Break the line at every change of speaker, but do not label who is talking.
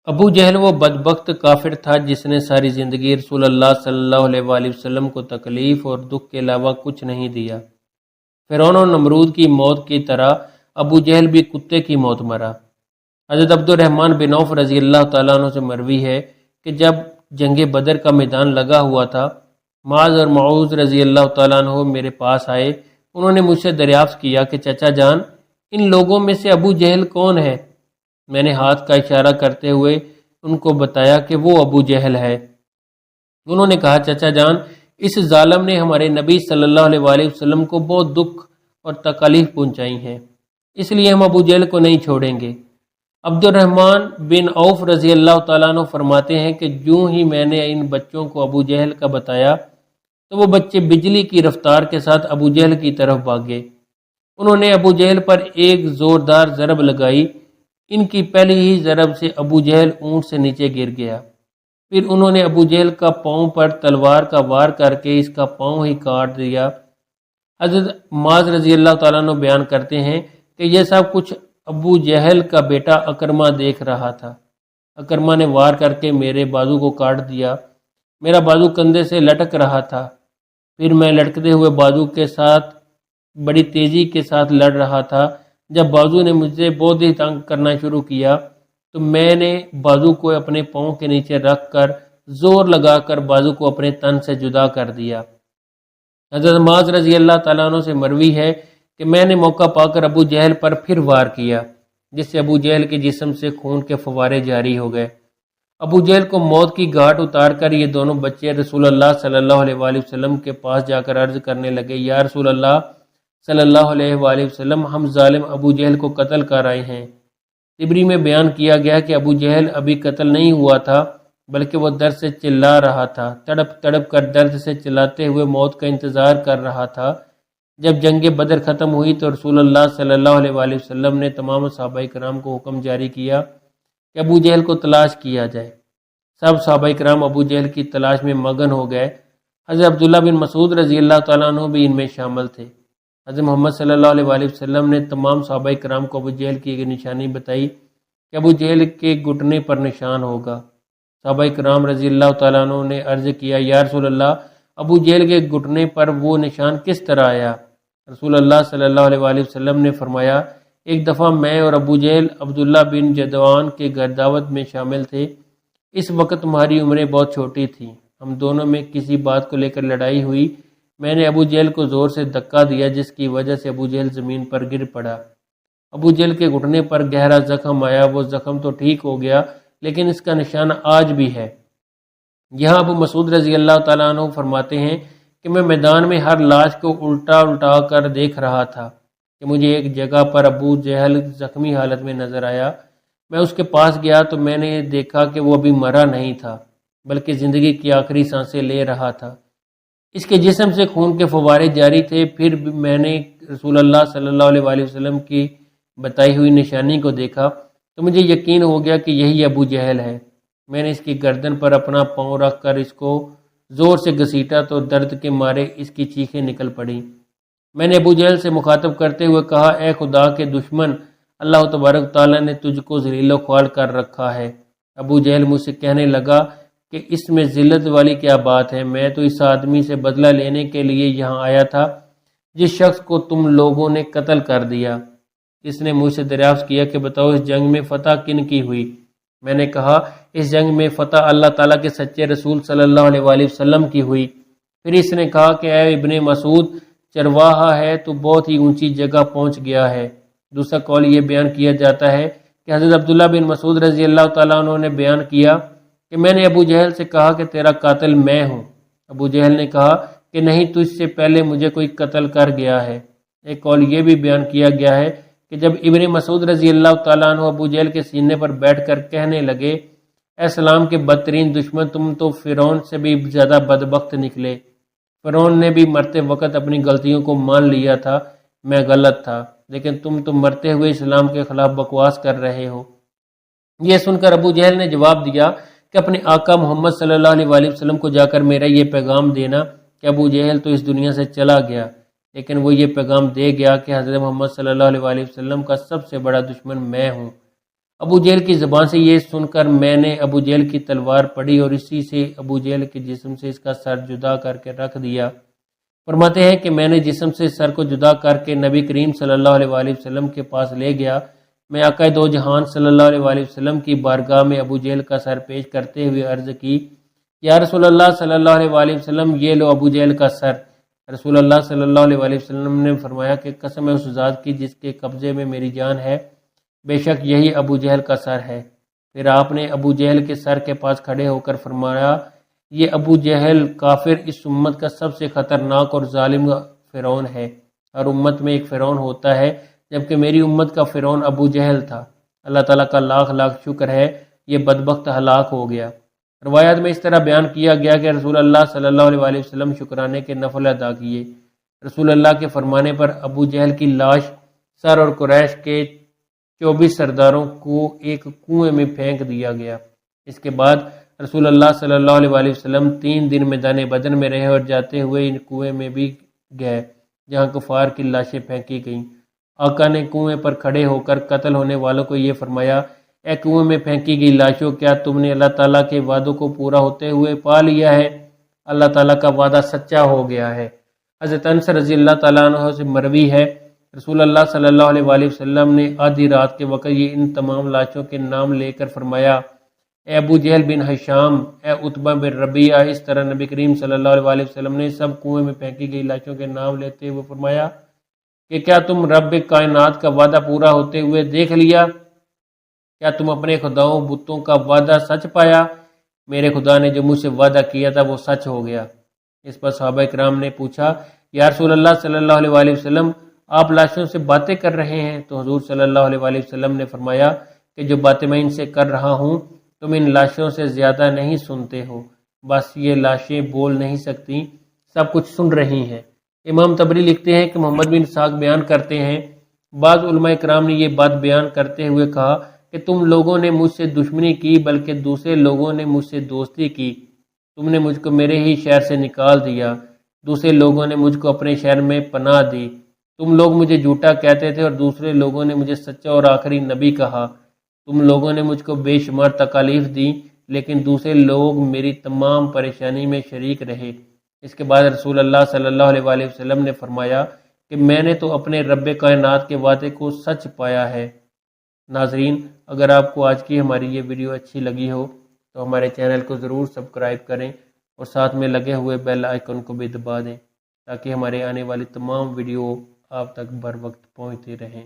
ابو جہل وہ بدبخت کافر تھا جس نے ساری زندگی رسول اللہ صلی اللہ علیہ وآلہ وسلم کو تکلیف اور دکھ کے علاوہ کچھ نہیں دیا۔ فرعون اور نمرود کی موت کی طرح ابو جہل بھی کتے کی موت مرا۔ حضرت عبد الرحمن بن عوف رضی اللہ تعالیٰ عنہ سے مروی ہے کہ جب جنگ بدر کا میدان لگا ہوا تھا، معاذ اور معوذ رضی اللہ تعالیٰ عنہ میرے پاس آئے۔ انہوں نے مجھ سے دریافت کیا کہ چچا جان، ان لوگوں میں سے ابو جہل کون ہے؟ میں نے ہاتھ کا اشارہ کرتے ہوئے ان کو بتایا کہ وہ ابو جہل ہے۔ انہوں نے کہا چچا جان، اس ظالم نے ہمارے نبی صلی اللہ علیہ وآلہ وسلم کو بہت دکھ اور تکلیف پہنچائی ہیں، اس لیے ہم ابو جہل کو نہیں چھوڑیں گے۔ عبد الرحمن بن عوف رضی اللہ تعالیٰ عنہ فرماتے ہیں کہ جو ہی میں نے ان بچوں کو ابو جہل کا بتایا تو وہ بچے بجلی کی رفتار کے ساتھ ابو جہل کی طرف بھاگے۔ انہوں نے ابو جہل پر ایک زوردار ضرب لگائی۔ ان کی پہلی ہی ضرب سے ابو جہل اونٹ سے نیچے گر گیا۔ پھر انہوں نے ابو جہل کا پاؤں پر تلوار کا وار کر کے اس کا پاؤں ہی کاٹ دیا۔ حضرت معاذ رضی اللہ تعالیٰ عنہ بیان کرتے ہیں کہ یہ سب کچھ ابو جہل کا بیٹا اکرمہ دیکھ رہا تھا۔ اکرمہ نے وار کر کے میرے بازو کو کاٹ دیا۔ میرا بازو کندھے سے لٹک رہا تھا۔ پھر میں لٹکتے ہوئے بازو کے ساتھ بڑی تیزی کے ساتھ لڑ رہا تھا۔ جب بازو نے مجھے بہت ہی تنگ کرنا شروع کیا تو میں نے بازو کو اپنے پاؤں کے نیچے رکھ کر زور لگا کر بازو کو اپنے تن سے جدا کر دیا۔ حضرت معاذ رضی اللہ تعالیٰ عنہ سے مروی ہے کہ میں نے موقع پا کر ابو جہل پر پھر وار کیا، جس سے ابو جہل کے جسم سے خون کے فوارے جاری ہو گئے۔ ابو جہل کو موت کی گھاٹ اتار کر یہ دونوں بچے رسول اللہ صلی اللہ علیہ وآلہ وسلم کے پاس جا کر عرض کرنے لگے، یا رسول اللہ صلی اللہ علیہ وآلہ وسلم، ہم ظالم ابو جہل کو قتل کر آئے ہیں۔ طبری میں بیان کیا گیا کہ ابو جہل ابھی قتل نہیں ہوا تھا، بلکہ وہ درد سے چلا رہا تھا، تڑپ تڑپ کر درد سے چلاتے ہوئے موت کا انتظار کر رہا تھا۔ جب جنگ بدر ختم ہوئی تو رسول اللہ صلی اللہ علیہ وآلہ وسلم نے تمام صحابہ کرام کو حکم جاری کیا کہ ابو جہل کو تلاش کیا جائے۔ سب صحابہ کرام ابو جہل کی تلاش میں مگن ہو گئے۔ حضرت عبداللہ بن مسعود رضی اللہ تعالیٰ عنہ بھی ان میں شامل تھے۔ حضرت محمد صلی اللہ علیہ وآلہ وسلم نے تمام صحابہ کرام کو ابو جہل کی ایک نشانی بتائی کہ ابو جہل کے گھٹنے پر نشان ہوگا۔ صحابہ کرام رضی اللہ تعالیٰ عنہ نے عرض کیا، یا رسول اللہ، ابو جہل کے گھٹنے پر وہ نشان کس طرح آیا؟ رسول اللہ صلی اللہ علیہ وآلہ وسلم نے فرمایا، ایک دفعہ میں اور ابو جہل عبداللہ بن جدعان کے گھر دعوت میں شامل تھے۔ اس وقت تمہاری عمریں بہت چھوٹی تھیں۔ ہم دونوں میں کسی بات کو لے کر لڑائی ہوئی۔ میں نے ابو جہل کو زور سے دھکا دیا، جس کی وجہ سے ابو جہل زمین پر گر پڑا۔ ابو جہل کے گھٹنے پر گہرا زخم آیا۔ وہ زخم تو ٹھیک ہو گیا، لیکن اس کا نشان آج بھی ہے۔ یہاں ابو مسعود رضی اللہ تعالیٰ عنہ فرماتے ہیں کہ میں میدان میں ہر لاش کو الٹا الٹا کر دیکھ رہا تھا کہ مجھے ایک جگہ پر ابو جہل زخمی حالت میں نظر آیا۔ میں اس کے پاس گیا تو میں نے دیکھا کہ وہ ابھی مرا نہیں تھا، بلکہ زندگی کی آخری سانسیں لے رہا تھا۔ اس کے جسم سے خون کے فوارے جاری تھے۔ پھر میں نے رسول اللہ صلی اللہ علیہ وآلہ وسلم کی بتائی ہوئی نشانی کو دیکھا تو مجھے یقین ہو گیا کہ یہی ابو جہل ہے۔ میں نے اس کی گردن پر اپنا پاؤں رکھ کر اس کو زور سے گھسیٹا تو درد کے مارے اس کی چیخیں نکل پڑیں۔ میں نے ابو جہل سے مخاطب کرتے ہوئے کہا، اے خدا کے دشمن، اللہ تبارک تعالیٰ نے تجھ کو ذلیل و خوار کر رکھا ہے۔ ابو جہل مجھ سے کہنے لگا کہ اس میں ذلت والی کیا بات ہے؟ میں تو اس آدمی سے بدلہ لینے کے لیے یہاں آیا تھا جس شخص کو تم لوگوں نے قتل کر دیا۔ اس نے مجھ سے دریافت کیا کہ بتاؤ اس جنگ میں فتح کن کی ہوئی؟ میں نے کہا، اس جنگ میں فتح اللہ تعالیٰ کے سچے رسول صلی اللہ علیہ وآلہ وسلم کی ہوئی۔ پھر اس نے کہا کہ اے ابن مسعود، چرواہا ہے تو بہت ہی اونچی جگہ پہنچ گیا ہے۔ دوسرا قول یہ بیان کیا جاتا ہے کہ حضرت عبداللہ بن مسعود رضی اللہ تعالیٰ عنہ نے بیان کیا کہ میں نے ابو جہل سے کہا کہ تیرا قاتل میں ہوں۔ ابو جہل نے کہا کہ نہیں، تجھ سے پہلے مجھے کوئی قتل کر گیا ہے۔ ایک قول یہ بھی بیان کیا گیا ہے کہ جب ابن مسعود رضی اللہ تعالیٰ عنہ ابو جہل کے سینے پر بیٹھ کر کہنے لگے، اے اسلام کے بدترین دشمن، تم تو فرعون سے بھی زیادہ بدبخت نکلے۔ فرعون نے بھی مرتے وقت اپنی غلطیوں کو مان لیا تھا، میں غلط تھا، لیکن تم تو مرتے ہوئے اسلام کے خلاف بکواس کر رہے ہو۔ یہ سن کر ابو جہل نے جواب دیا کہ اپنے آقا محمد صلی اللہ علیہ وآلہ وسلم کو جا کر میرا یہ پیغام دینا کہ ابو جہل تو اس دنیا سے چلا گیا، لیکن وہ یہ پیغام دے گیا کہ حضرت محمد صلی اللہ علیہ وآلہ وسلم کا سب سے بڑا دشمن میں ہوں۔ ابو جہل کی زبان سے یہ سن کر میں نے ابو جہل کی تلوار پڑھی اور اسی سے ابو جہل کے جسم سے اس کا سر جدا کر کے رکھ دیا۔ فرماتے ہیں کہ میں نے جسم سے سر کو جدا کر کے نبی کریم صلی اللہ علیہ وآلہ وسلم کے پاس لے گیا۔ میں آقا دو جہان صلی اللہ علیہ وآلہ وسلم کی بارگاہ میں ابو جہل کا سر پیش کرتے ہوئے عرض کی، یا رسول اللہ صلی اللہ علیہ وآلہ وسلم، یہ لو ابو جہل کا سر۔ رسول اللہ صلی اللہ علیہ وآلہ وسلم نے فرمایا کہ قسم ہے اس ذات کی جس کے قبضے میں میری جان ہے، بے شک یہی ابو جہل کا سر ہے۔ پھر آپ نے ابو جہل کے سر کے پاس کھڑے ہو کر فرمایا، یہ ابو جہل کافر اس امت کا سب سے خطرناک اور ظالم فرعون ہے۔ ہر امت میں ایک فرعون ہوتا ہے، جبکہ میری امت کا فرعون ابو جہل تھا۔ اللہ تعالیٰ کا لاکھ لاکھ شکر ہے یہ بدبخت ہلاک ہو گیا۔ روایات میں اس طرح بیان کیا گیا کہ رسول اللہ صلی اللہ علیہ وآلہ وسلم شکرانے کے نفل ادا کیے۔ رسول اللہ کے فرمانے پر ابو جہل کی لاش سر اور قریش کے 24 سرداروں کو ایک کنویں میں پھینک دیا گیا۔ اس کے بعد رسول اللہ صلی اللہ علیہ وآلہ وسلم 3 دن میدان بدن میں رہے اور جاتے ہوئے ان کنویں میں بھی گئے جہاں کفار کی لاشیں پھینکی گئیں۔ آقا نے کنویں پر کھڑے ہو کر قتل ہونے والوں کو یہ فرمایا، اے کنویں میں پھینکی گئی لاشوں، کیا تم نے اللہ تعالیٰ کے وعدوں کو پورا ہوتے ہوئے پا لیا ہے؟ اللہ تعالیٰ کا وعدہ سچا ہو گیا ہے۔ حضرت انس رضی اللہ تعالیٰ عنہ سے مروی ہے، رسول اللہ صلی اللہ علیہ وآلہ وسلم نے آدھی رات کے وقت یہ ان تمام لاشوں کے نام لے کر فرمایا، اے ابو جہل بن ہشام، اے عتبہ بن ربیعہ۔ اس طرح نبی کریم صلی اللہ علیہ وآلہ وسلم نے سب کنویں میں پھینکی گئی لاشوں کے نام لیتے ہوئے فرمایا کہ کیا تم رب کائنات کا وعدہ پورا ہوتے ہوئے دیکھ لیا؟ کیا تم اپنے خداؤں بتوں کا وعدہ سچ پایا؟ میرے خدا نے جو مجھ سے وعدہ کیا تھا وہ سچ ہو گیا۔ اس پر صحابہ کرام نے پوچھا، یا رسول اللہ صلی اللہ علیہ وآلہ وسلم، آپ لاشوں سے باتیں کر رہے ہیں؟ تو حضور صلی اللہ علیہ وآلہ وسلم نے فرمایا کہ جو باتیں میں ان سے کر رہا ہوں تم ان لاشوں سے زیادہ نہیں سنتے ہو، بس یہ لاشیں بول نہیں سکتی، سب کچھ سن رہی ہیں۔ امام طبری لکھتے ہیں کہ محمد بن اسحاق بیان کرتے ہیں، بعض علماء کرام نے یہ بات بیان کرتے ہوئے کہا کہ تم لوگوں نے مجھ سے دشمنی کی بلکہ دوسرے لوگوں نے مجھ سے دوستی کی۔ تم نے مجھ کو میرے ہی شہر سے نکال دیا، دوسرے لوگوں نے مجھ کو اپنے شہر میں پناہ دی۔ تم لوگ مجھے جھوٹا کہتے تھے اور دوسرے لوگوں نے مجھے سچا اور آخری نبی کہا۔ تم لوگوں نے مجھ کو بے شمار تکالیف دی لیکن دوسرے لوگ میری تمام پریشانی میں شریک رہے۔ اس کے بعد رسول اللہ صلی اللہ علیہ وآلہ وسلم نے فرمایا کہ میں نے تو اپنے رب کائنات کے وعدے کو سچ پایا ہے۔ ناظرین، اگر آپ کو آج کی ہماری یہ ویڈیو اچھی لگی ہو تو ہمارے چینل کو ضرور سبسکرائب کریں اور ساتھ میں لگے ہوئے بیل آئیکن کو بھی دبا دیں تاکہ ہمارے آنے والی تمام ویڈیو آپ تک بر وقت پہنچتی رہیں۔